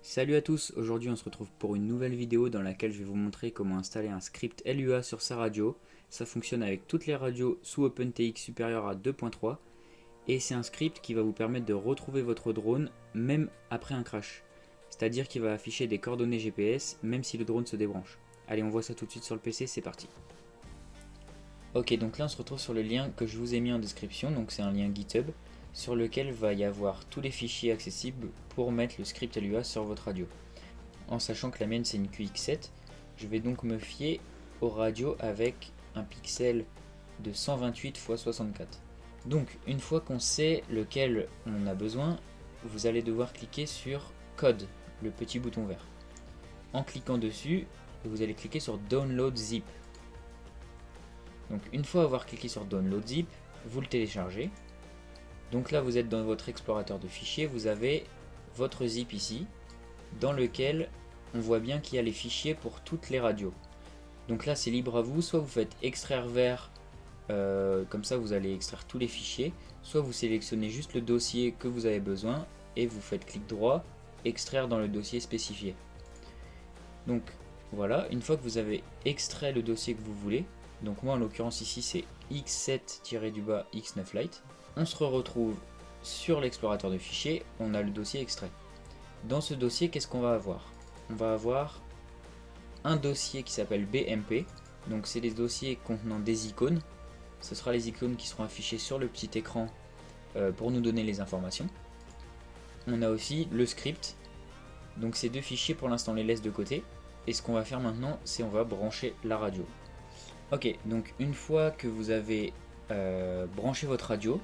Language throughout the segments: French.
Salut à tous, aujourd'hui on se retrouve pour une nouvelle vidéo dans laquelle je vais vous montrer comment installer un script LUA sur sa radio. Ça fonctionne avec toutes les radios sous OpenTX supérieures à 2.3 et c'est un script qui va vous permettre de retrouver votre drone même après un crash. C'est-à-dire qu'il va afficher des coordonnées GPS même si le drone se débranche. Allez, on voit ça tout de suite sur le PC, c'est parti. Ok, donc là on se retrouve sur le lien que je vous ai mis en description, donc c'est un lien GitHub sur lequel va y avoir tous les fichiers accessibles pour mettre le script LUA sur votre radio. En sachant que la mienne c'est une QX7, je vais donc me fier aux radios avec un pixel de 128 x 64. Donc une fois qu'on sait lequel on a besoin, vous allez devoir cliquer sur Code, le petit bouton vert. En cliquant dessus, vous allez cliquer sur Download Zip. Donc une fois avoir cliqué sur Download Zip, vous le téléchargez. Donc là vous êtes dans votre explorateur de fichiers, vous avez votre zip ici, dans lequel on voit bien qu'il y a les fichiers pour toutes les radios. Donc là c'est libre à vous, soit vous faites extraire vers, comme ça vous allez extraire tous les fichiers, soit vous sélectionnez juste le dossier que vous avez besoin et vous faites clic droit, extraire dans le dossier spécifié. Donc voilà, une fois que vous avez extrait le dossier que vous voulez, donc moi en l'occurrence ici c'est x7-X9 Lite, on se retrouve sur l'explorateur de fichiers, on a le dossier extrait. Dans ce dossier, qu'est-ce qu'on va avoir? On va avoir un dossier qui s'appelle BMP, donc c'est les dossiers contenant des icônes. Ce sera les icônes qui seront affichées sur le petit écran pour nous donner les informations. On a aussi le script, donc ces deux fichiers pour l'instant on les laisse de côté. Et ce qu'on va faire maintenant, c'est on va brancher la radio. Ok, donc une fois que vous avez branché votre radio,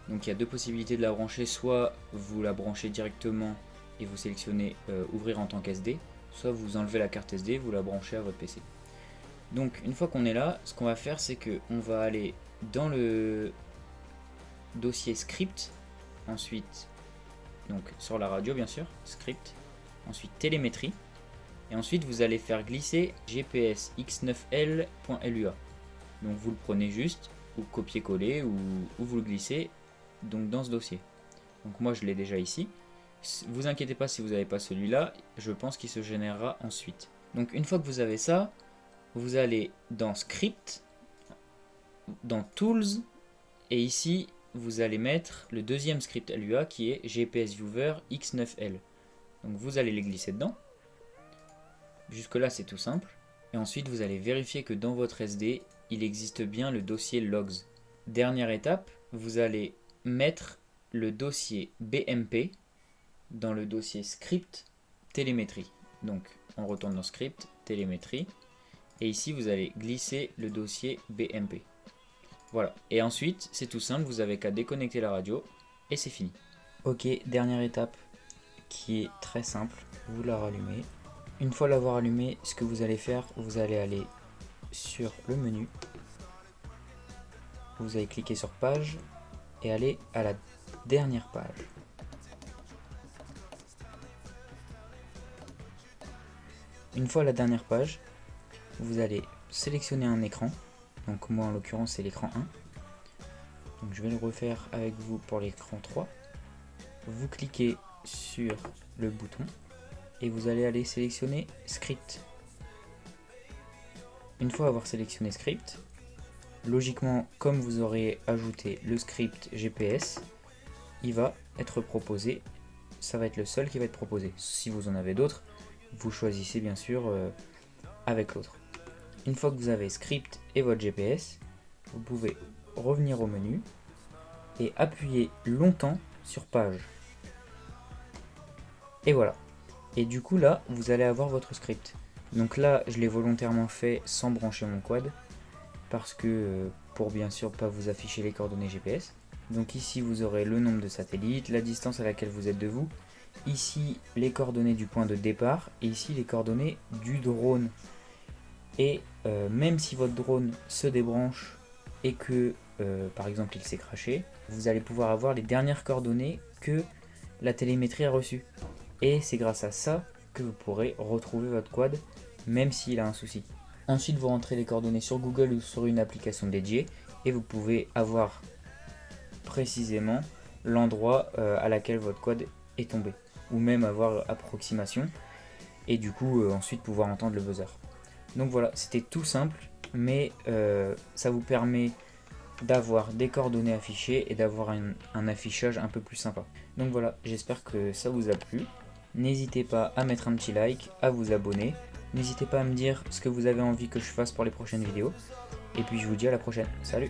donc il y a deux possibilités de la brancher, soit vous la branchez directement et vous sélectionnez ouvrir en tant qu'SD, soit vous enlevez la carte SD, vous la branchez à votre PC. Donc une fois qu'on est là, ce qu'on va faire c'est qu'on va aller dans le dossier script, ensuite donc sur la radio bien sûr, script, ensuite télémétrie, et ensuite vous allez faire glisser GPS x9l.lua. Donc vous le prenez juste, ou copier-coller, ou vous le glissez donc dans ce dossier. Donc moi je l'ai déjà ici. Vous inquiétez pas si vous n'avez pas celui-là, je pense qu'il se générera ensuite. Donc une fois que vous avez ça, vous allez dans Script, dans Tools, et ici vous allez mettre le deuxième script LUA qui est GPS Viewer X9L. Donc vous allez les glisser dedans. Jusque là c'est tout simple. Et ensuite vous allez vérifier que dans votre SD, il existe bien le dossier Logs. Dernière étape, vous allez mettre le dossier BMP dans le dossier script télémétrie. Donc on retourne dans script télémétrie et ici vous allez glisser le dossier BMP. Voilà, et ensuite c'est tout simple, vous avez qu'à déconnecter la radio et c'est fini. Ok, dernière étape qui est très simple, vous la rallumez. Une fois l'avoir allumé, ce que vous allez faire, vous allez aller sur le menu, vous allez cliquer sur page et aller à la dernière page. Une fois à la dernière page, vous allez sélectionner un écran. Donc moi en l'occurrence c'est l'écran 1. Donc je vais le refaire avec vous pour l'écran 3. Vous cliquez sur le bouton et vous allez aller sélectionner script. Une fois avoir sélectionné script, logiquement comme vous aurez ajouté le script GPS, il va être proposé, ça va être le seul qui va être proposé. Si vous en avez d'autres, vous choisissez bien sûr avec l'autre. Une fois que vous avez script et votre GPS, vous pouvez revenir au menu et appuyer longtemps sur page. Et voilà. Et du coup là, vous allez avoir votre script. Donc là, je l'ai volontairement fait sans brancher mon quad parce que pour bien sûr pas vous afficher les coordonnées GPS. Donc ici vous aurez le nombre de satellites, la distance à laquelle vous êtes de vous, ici les coordonnées du point de départ et ici les coordonnées du drone. Et même si votre drone se débranche et que par exemple il s'est crashé, vous allez pouvoir avoir les dernières coordonnées que la télémétrie a reçues. Et c'est grâce à ça que vous pourrez retrouver votre quad même s'il a un souci. Ensuite vous rentrez les coordonnées sur Google ou sur une application dédiée et vous pouvez avoir précisément l'endroit à laquelle votre quad est tombé. ou même avoir approximation, et du coup ensuite pouvoir entendre le buzzer. Donc voilà, c'était tout simple, mais ça vous permet d'avoir des coordonnées affichées et d'avoir un affichage un peu plus sympa. Donc voilà, j'espère que ça vous a plu. N'hésitez pas à mettre un petit like, à vous abonner. N'hésitez pas à me dire ce que vous avez envie que je fasse pour les prochaines vidéos. Et puis je vous dis à la prochaine. Salut!